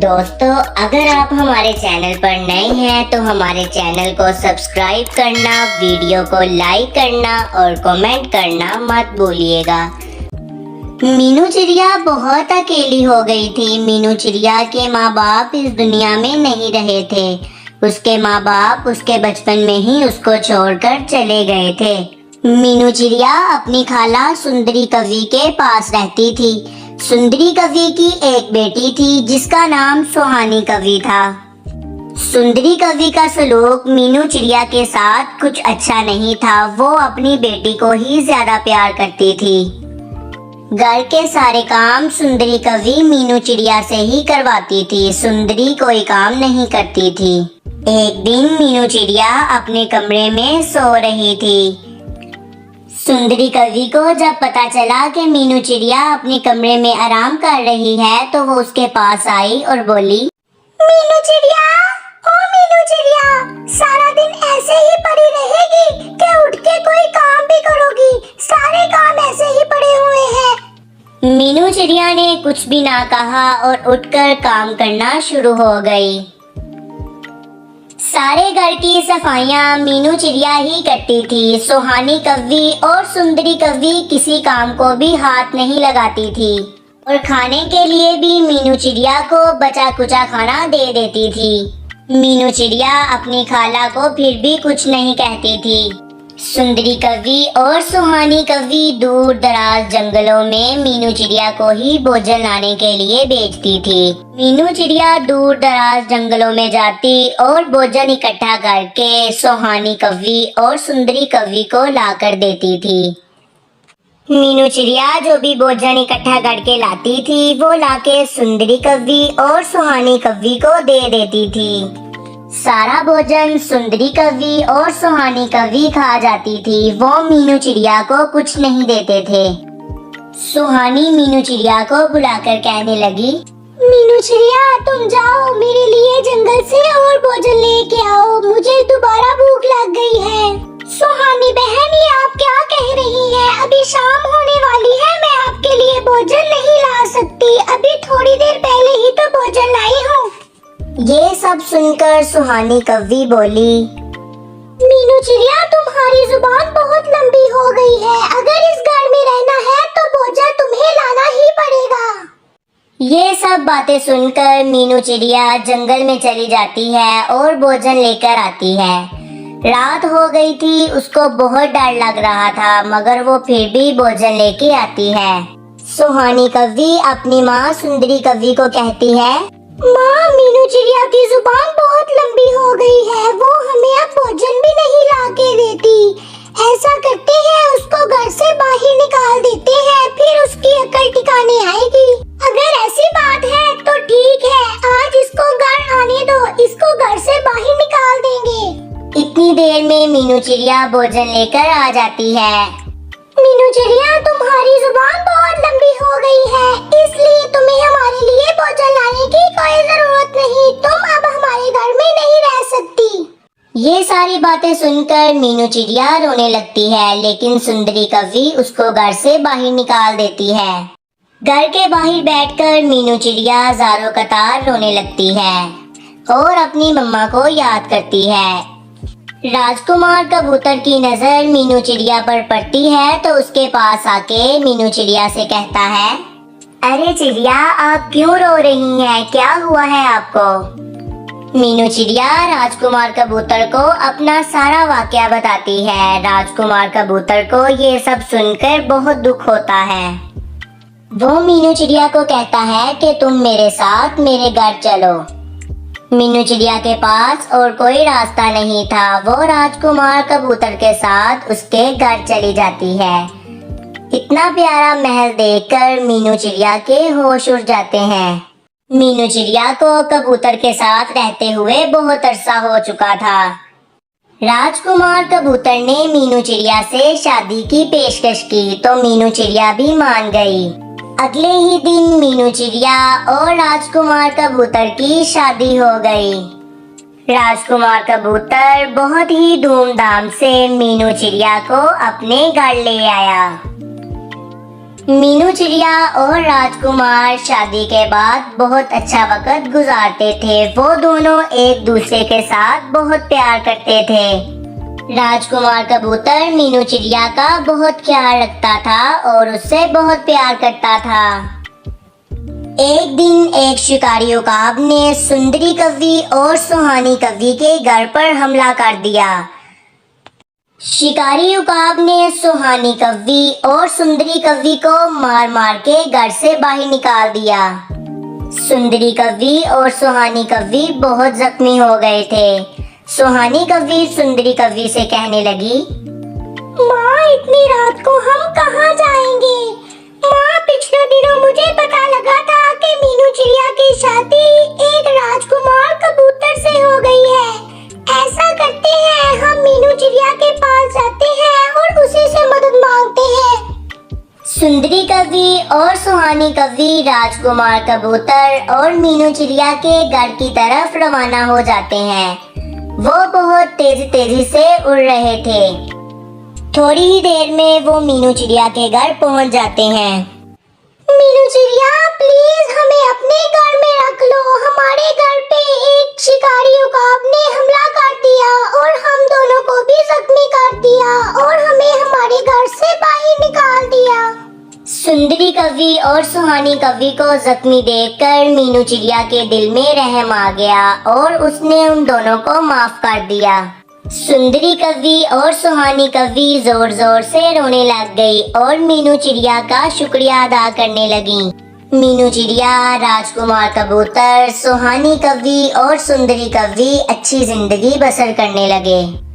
दोस्तों, अगर आप हमारे चैनल पर नए हैं तो हमारे चैनल को सब्सक्राइब करना, वीडियो को लाइक करना और कमेंट करना मत भूलिएगा। मीनू चिड़िया बहुत अकेली हो गई थी। मीनू चिड़िया के माँ बाप इस दुनिया में नहीं रहे थे। उसके माँ बाप उसके बचपन में ही उसको छोड़कर चले गए थे। मीनू चिड़िया अपनी खाला सुंदरी कवि के पास रहती थी। सुंदरी कवि की एक बेटी थी जिसका नाम सुहानी कवि था। सुंदरी कवि का सलूक मीनू चिड़िया के साथ कुछ अच्छा नहीं था। वो अपनी बेटी को ही ज्यादा प्यार करती थी। घर के सारे काम सुंदरी कवि मीनू चिड़िया से ही करवाती थी। सुंदरी कोई काम नहीं करती थी। एक दिन मीनू चिड़िया अपने कमरे में सो रही थी। सुंदरी कवि को जब पता चला कि मीनू चिड़िया अपने कमरे में आराम कर रही है तो वो उसके पास आई और बोली, मीनू चिड़िया, ओ मीनू चिड़िया, सारा दिन ऐसे ही पड़ी रहेगी कि उठ के कोई काम भी करोगी? सारे काम ऐसे ही पड़े हुए हैं। मीनू चिड़िया ने कुछ भी ना कहा और उठकर काम करना शुरू हो गई। सारे घर की सफाइयां मीनू चिड़िया ही करती थी। सुहानी कवि और सुंदरी कवि किसी काम को भी हाथ नहीं लगाती थी और खाने के लिए भी मीनू चिड़िया को बचा कुचा खाना दे देती थी। मीनू चिड़िया अपनी खाला को फिर भी कुछ नहीं कहती थी। सुंदरी कवि और सुहानी कवि दूर दराज जंगलों में मीनू चिड़िया को ही भोजन लाने के लिए भेजती थी। मीनू चिड़िया दूर दराज जंगलों में जाती और भोजन इकट्ठा करके सुहानी कवि और सुंदरी कवि को लाकर देती थी। मीनू चिड़िया जो भी भोजन इकट्ठा करके लाती थी वो लाके सुंदरी कवि और सुहानी कवि को दे देती थी। सारा भोजन सुंदरी कवि और सुहानी कवि खा जाती थी। वो मीनू चिड़िया को कुछ नहीं देते थे। सुहानी मीनू चिड़िया को बुलाकर कहने लगी, मीनू चिड़िया, तुम जाओ, मेरे लिए जंगल से और भोजन लेके आओ, मुझे दोबारा भूख लग गई है। सुहानी बहन, ये आप क्या कह रही हैं? अभी शाम होने वाली है, मैं आपके लिए भोजन नहीं ला सकती। अभी थोड़ी देर पहले ही तो भोजन लाई हूँ। ये सब सुनकर सुहानी कवि बोली, मीनू चिड़िया, तुम्हारी जुबान बहुत लंबी हो गई है। अगर इस घर में रहना है तो भोजन तुम्हें लाना ही पड़ेगा। ये सब बातें सुनकर मीनू चिड़िया जंगल में चली जाती है और भोजन लेकर आती है। रात हो गई थी, उसको बहुत डर लग रहा था मगर वो फिर भी भोजन लेके आती है। सुहानी कवि अपनी माँ सुंदरी कवि को कहती है, माँ, मीनू चिड़िया की जुबान बहुत लंबी हो गई है। वो हमें अब भोजन भी नहीं ला के देती। ऐसा करते हैं, उसको घर से बाहर निकाल देते हैं, फिर उसकी अकल ठिकाने आएगी। अगर ऐसी बात है तो ठीक है, आज इसको घर आने दो, इसको घर से बाहर निकाल देंगे। इतनी देर में मीनू चिड़िया भोजन लेकर आ जाती है। मीनू चिड़िया, तुम्हारी जुबान बहुत लंबी हो गई है, इसलिए तुम्हें हमारे लिए भोजन लाने की कोई जरूरत नहीं। तुम अब हमारे घर में नहीं रह सकती। ये सारी बातें सुनकर मीनू चिड़िया रोने लगती है, लेकिन सुंदरी कवि उसको घर से बाहर निकाल देती है। घर के बाहर बैठकर मीनू चिड़िया ज़ारों कतार रोने लगती है और अपनी मम्मा को याद करती है। राजकुमार कबूतर की नजर मीनू चिड़िया पर पड़ती है तो उसके पास आके मीनू चिड़िया से कहता है, अरे चिड़िया, आप क्यों रो रही हैं? क्या हुआ है आपको? मीनू चिड़िया राजकुमार कबूतर को अपना सारा वाकया बताती है। राजकुमार कबूतर को ये सब सुनकर बहुत दुख होता है। वो मीनू चिड़िया को कहता है कि तुम मेरे साथ मेरे घर चलो। मीनू चिड़िया के पास और कोई रास्ता नहीं था। वो राजकुमार कबूतर के साथ उसके घर चली जाती है। इतना प्यारा महल देखकर मीनू चिड़िया के होश उड़ जाते हैं। मीनू चिड़िया को कबूतर के साथ रहते हुए बहुत अरसा हो चुका था। राजकुमार कबूतर ने मीनू चिड़िया से शादी की पेशकश की तो मीनू चिड़िया भी मान गई। अगले ही दिन मीनू चिड़िया और राजकुमार कबूतर की शादी हो गई। राजकुमार कबूतर बहुत ही धूमधाम से मीनू चिड़िया को अपने घर ले आया। मीनू चिड़िया और राजकुमार शादी के बाद बहुत अच्छा वक्त गुजारते थे। वो दोनों एक दूसरे के साथ बहुत प्यार करते थे। राजकुमार कबूतर मीनू चिड़िया का बहुत ख्याल रखता था और उससे बहुत प्यार करता था। एक दिन एक शिकारी उकाब ने सुंदरी कव्वी और सुहानी कव्वी के घर पर हमला कर दिया। शिकारी उकाब ने सुहानी कव्वी और सुंदरी कव्वी को मार मार के घर से बाहर निकाल दिया। सुंदरी कव्वी और सुहानी कव्वी बहुत जख्मी हो गए थे। सुहानी कव्वी सुंदरी कव्वी से कहने लगी, माँ, इतनी रात को हम कहाँ जाएंगे? माँ, पिछले दिनों मुझे पता लगा था कि मीनू चिड़िया की शादी एक राजकुमार कबूतर से हो गई है। ऐसा करते हैं, हम मीनू चिड़िया के पास जाते हैं और उसी से मदद मांगते हैं। सुंदरी कव्वी और सुहानी कव्वी राजकुमार कबूतर और मीनू चिड़िया के घर की तरफ रवाना हो जाते हैं। वो बहुत तेजी से उड़ रहे थे। थोड़ी ही देर में वो मीनू चिड़िया के घर पहुंच जाते हैं। मीनू चिड़िया, प्लीज हमें अपने घर में रख लो। हमारे घर पे एक शिकारी उकाब ने हमला कर दिया और हम दोनों को भी जख्मी कर दिया और हमें हमारे घर से बाहर निकाल दिया। सुंदरी कव्वी और सुहानी कव्वी को जख्मी देखकर मीनू चिड़िया के दिल में रहम आ गया और उसने उन दोनों को माफ कर दिया। सुंदरी कव्वी और सुहानी कव्वी जोर जोर से रोने लग गई और मीनू चिड़िया का शुक्रिया अदा करने लगी। मीनू चिड़िया, राजकुमार कबूतर, सुहानी कव्वी और सुंदरी कव्वी अच्छी जिंदगी बसर करने लगे।